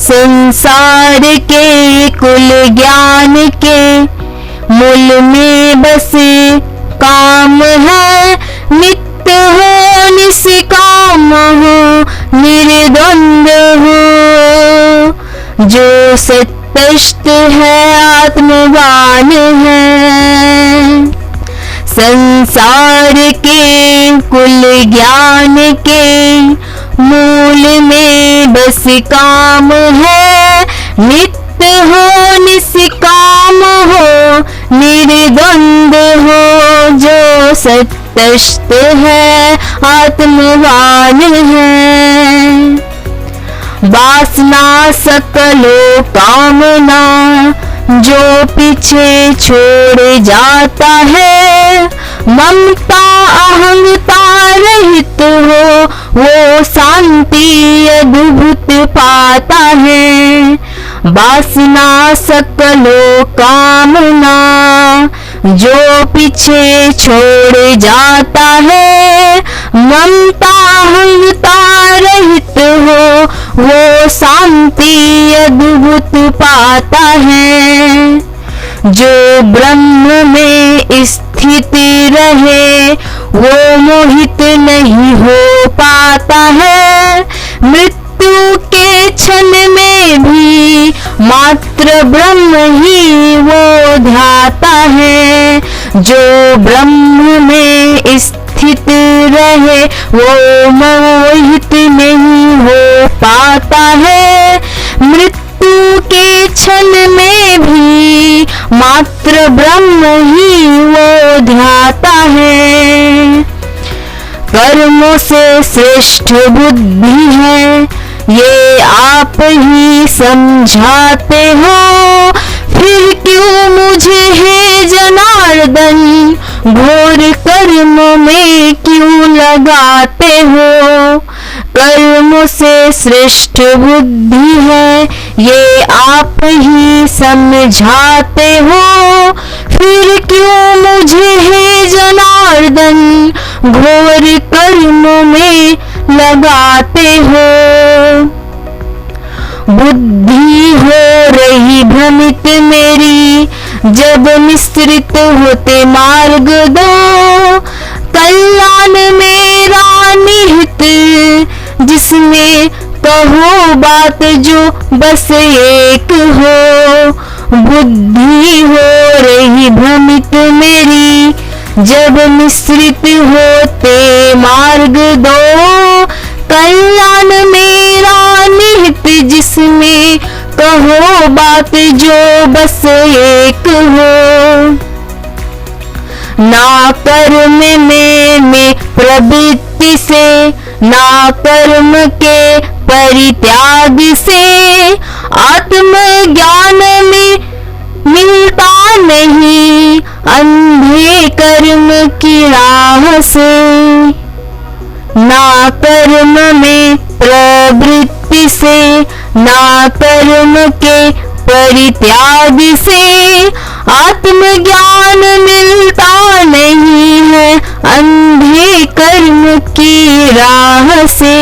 संसार के कुल ज्ञान के मूल में बस काम है, नित्य हो निष्काम हो निर्द्वंद हो। जो सत्तष्ट है आत्मवान है। संसार के कुल ज्ञान के मूल में बस काम है, नित्य हो निष्काम हो निर्द्वंद हो। जो सत्तष्ट है आत्मवान है। वासना सकलो कामना जो पीछे छोड़ जाता है, ममता अहंकार रहित हो वो शांति अद्भुत पाता है। वासना सकलो कामना जो पीछे छोड़ जाता है, ममता अहंकार रहित हो वो शांति अद्भुत पाता है। जो ब्रह्म में स्थित रहे वो मोहित नहीं हो पाता है। मृत्यु के क्षण में भी मात्र ब्रह्म ही वो ध्याता है। जो ब्रह्म में स्थित रहे वो मोहित नहीं हो पाता है। मृत्यु के क्षण में भी मात्र ब्रह्म ही वो ध्याता है। कर्मों से श्रेष्ठ बुद्धि है ये आप ही समझाते हो। फिर क्यों मुझे हे जनार्दन घोर कर्म में क्यों लगाते हो। कर्मों से श्रेष्ठ बुद्धि है ये आप ही समझाते हो। फिर क्यों मुझे हे जनार्दन घोर कर्म में लगाते हो। बुद्धि हो रही भ्रमित मेरी जब मिश्रित होते मार्ग दो। कल्याण मेरा निहित जिसमें कहो बात जो बस एक हो। बुद्धि हो रही भ्रमित मेरी जब मिश्रित होते मार्ग दो। कल्याण मेरा निहित जिसमें कहो बात जो बस एक हो। ना कर्म में प्रवृत्ति से ना कर्म के परित्याग से आत्मज्ञान में मिलता नहीं अंधे कर्म की राह से। ना कर्म में प्रवृत्ति से ना कर्म के परित्याग से आत्मज्ञान मिलता नहीं है अंधे कर्म की राह से।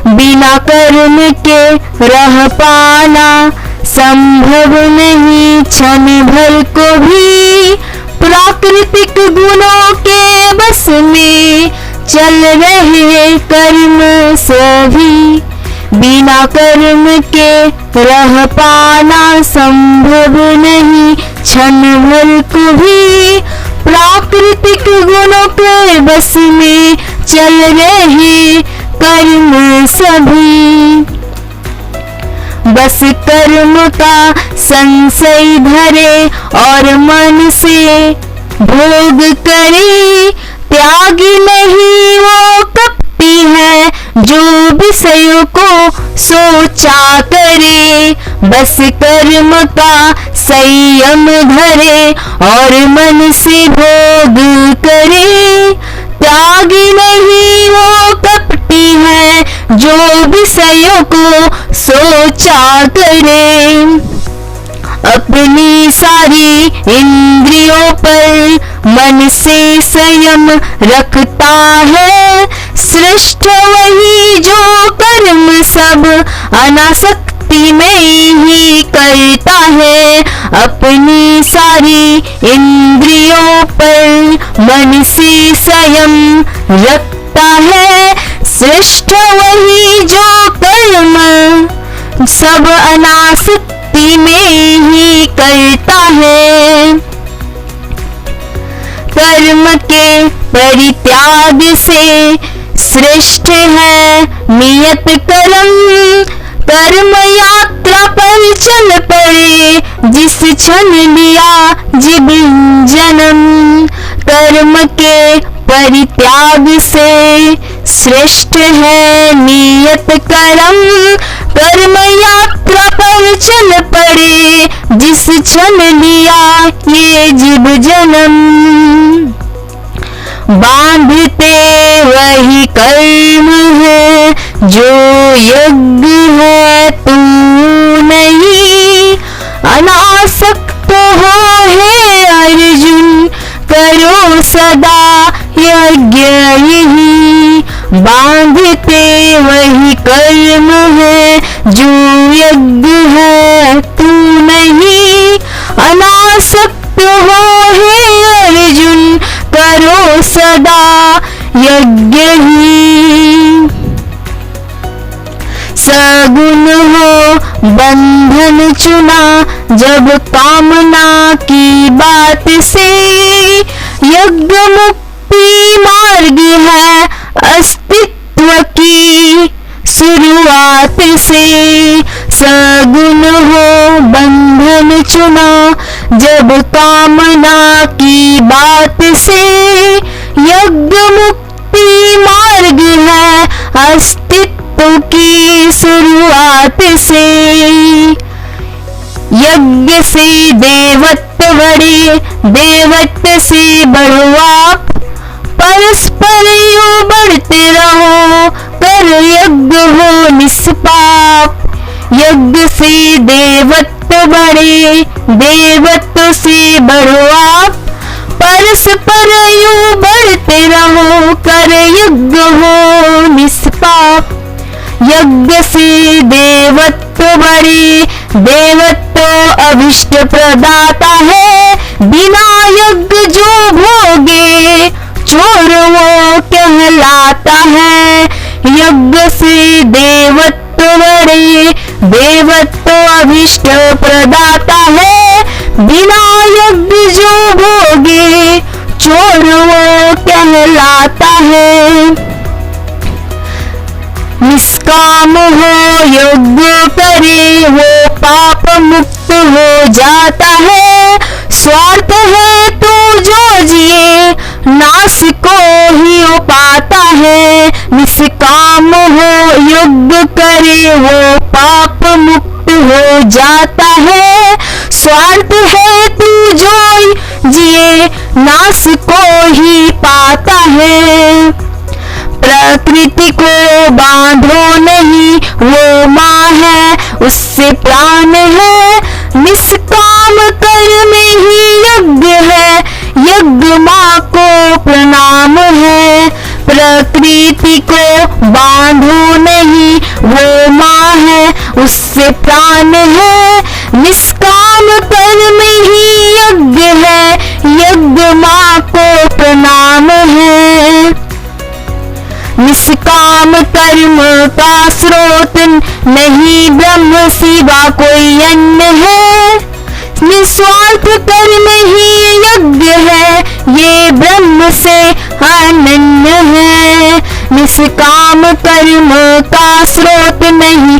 बिना कर्म के रह पाना संभव नहीं क्षण भर को भी। प्राकृतिक गुणों के बस में चल रहे कर्म सभी। बिना कर्म के रह पाना संभव नहीं क्षण भर को भी। प्राकृतिक गुणों के बस में चल रहे कर्म सभी। बस कर्म का संशय धरे और मन से भोग करे। त्यागी नहीं वो कपटी है जो विषयों को सोचा करे। बस कर्म का संयम धरे और मन से भोग करे। त्यागी नहीं वो कपटी है जो विषयों को सोचा करे। अपनी सारी इंद्रियों पर मन से संयम रखता है। श्रेष्ठ वही जो कर्म सब अनासक्ति में ही करता है, अपनी सारी इंद्रियों पर मन से संयम रखता है। श्रेष्ठ वही जो कर्म सब अनासक्ति में ही करता है। कर्म के परित्याग से श्रेष्ठ है नियत कर्म, कर्म यात्रा पर चल पड़े जिस क्षण लिया जीव जन्म। कर्म के परित्याग से श्रेष्ठ है नियत कर्म, कर्म यात्रा पर चल पड़े जिस क्षण लिया ये जीव जन्म। बांधते वही कर्म है जो यज्ञ है, तू नहीं अनासक्त हो हे अर्जुन, करो सदा यज्ञ यही। बांधते वही कर्म है जो यज्ञ है, तू नहीं अनासक्त हो हे अर्जुन, करो सदा यज्ञ ही। सगुण हो बंधन चुना जब कामना की बात से, यज्ञ मुक्ति मार्ग है अस्तित्व की शुरुआत से। सगुण हो बंधन चुना जब कामना की बात से, यज्ञ मुक्ति मार्ग है अस्तित्व की शुरुआत से। यज्ञ से देवत्व बढ़े, देवत्व से बढ़ो आप, परस्पर यूं बढ़ते रहो, कर यज्ञ हो निष्पाप। यज्ञ से देवत्व बढ़े, देवत्व से बढ़ो आप, परस्पर यूं बढ़ते रहो, कर यज्ञ हो निष्पाप। यज्ञ से देवत्व बढ़े, देवत्व अभिष्ट प्रदाता है, बिना यज्ञ जो भोगे चोर वो कहलाता है। यज्ञ से देवत्व बढ़े, देवत्व अभिष्ट प्रदाता है, बिना यज्ञ जो भोगे चोर वो कहलाता है। निष्काम हो यज्ञ करे वो पाप मुक्त हो जाता है। स्वार्थ है तू जो जिए नाश को ही वो पाता है। निष्काम हो यज्ञ करे वो पाप मुक्त हो जाता है। स्वार्थ है तू जो जिए नाश को ही पाता है। प्रकृति को बांधो नहीं, वो माँ है उससे प्राण है। निष्काम कर्म ही यज्ञ है, यज्ञ माँ को प्रणाम है। प्रकृति को बांधो नहीं, वो माँ है उससे प्राण है। निष्काम कर्म ही यज्ञ है, यज्ञ माँ को प्रणाम है। निष्काम कर्म का स्रोत नहीं ब्रह्म सिवा कोई अन्य है। निस्वार्थ कर्म ही यज्ञ है, ये ब्रह्म से अनन्य है। निष्काम कर्म का स्रोत नहीं